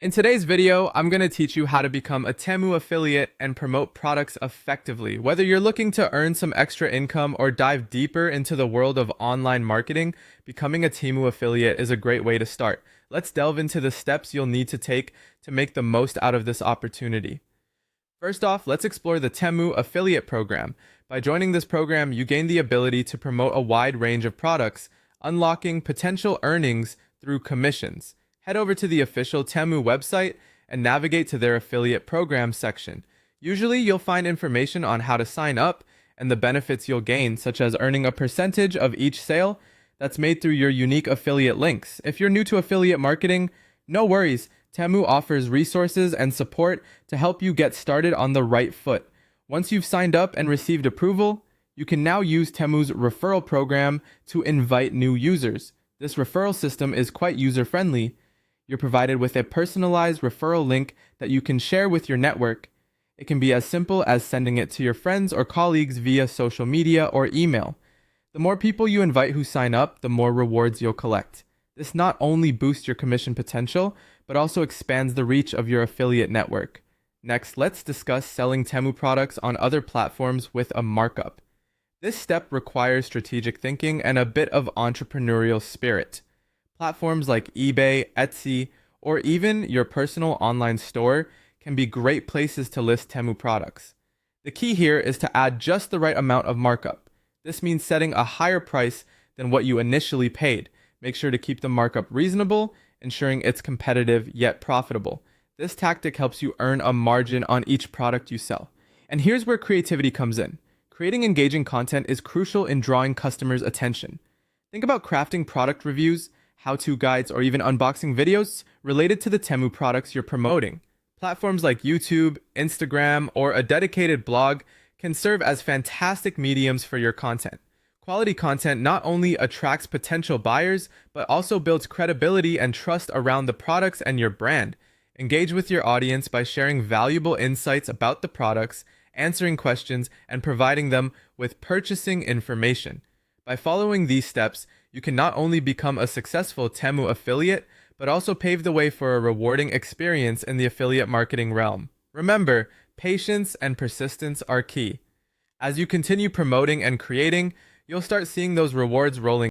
In today's video, I'm going to teach you how to become a Temu affiliate and promote products effectively. Whether you're looking to earn some extra income or dive deeper into the world of online marketing, becoming a Temu affiliate is a great way to start. Let's delve into the steps you'll need to take to make the most out of this opportunity. First off, let's explore the Temu affiliate program. By joining this program, you gain the ability to promote a wide range of products, unlocking potential earnings through commissions. Head over to the official Temu website and navigate to their affiliate program section. Usually, you'll find information on how to sign up and the benefits you'll gain, such as earning a percentage of each sale that's made through your unique affiliate links. If you're new to affiliate marketing, no worries. Temu offers resources and support to help you get started on the right foot. Once you've signed up and received approval, you can now use Temu's referral program to invite new users. This referral system is quite user-friendly. You're provided with a personalized referral link that you can share with your network. It can be as simple as sending it to your friends or colleagues via social media or email. The more people you invite who sign up, the more rewards you'll collect. This not only boosts your commission potential, but also expands the reach of your affiliate network. Next, let's discuss selling Temu products on other platforms with a markup. This step requires strategic thinking and a bit of entrepreneurial spirit. Platforms like eBay, Etsy, or even your personal online store can be great places to list Temu products. The key here is to add just the right amount of markup. This means setting a higher price than what you initially paid. Make sure to keep the markup reasonable, ensuring it's competitive yet profitable. This tactic helps you earn a margin on each product you sell. And here's where creativity comes in. Creating engaging content is crucial in drawing customers' attention. Think about crafting product reviews, how-to guides, or even unboxing videos related to the Temu products you're promoting. Platforms like YouTube, Instagram, or a dedicated blog can serve as fantastic mediums for your content. Quality content not only attracts potential buyers, but also builds credibility and trust around the products and your brand. Engage with your audience by sharing valuable insights about the products, answering questions, and providing them with purchasing information. By following these steps, you can not only become a successful Temu affiliate, but also pave the way for a rewarding experience in the affiliate marketing realm. Remember, patience and persistence are key. As you continue promoting and creating, you'll start seeing those rewards rolling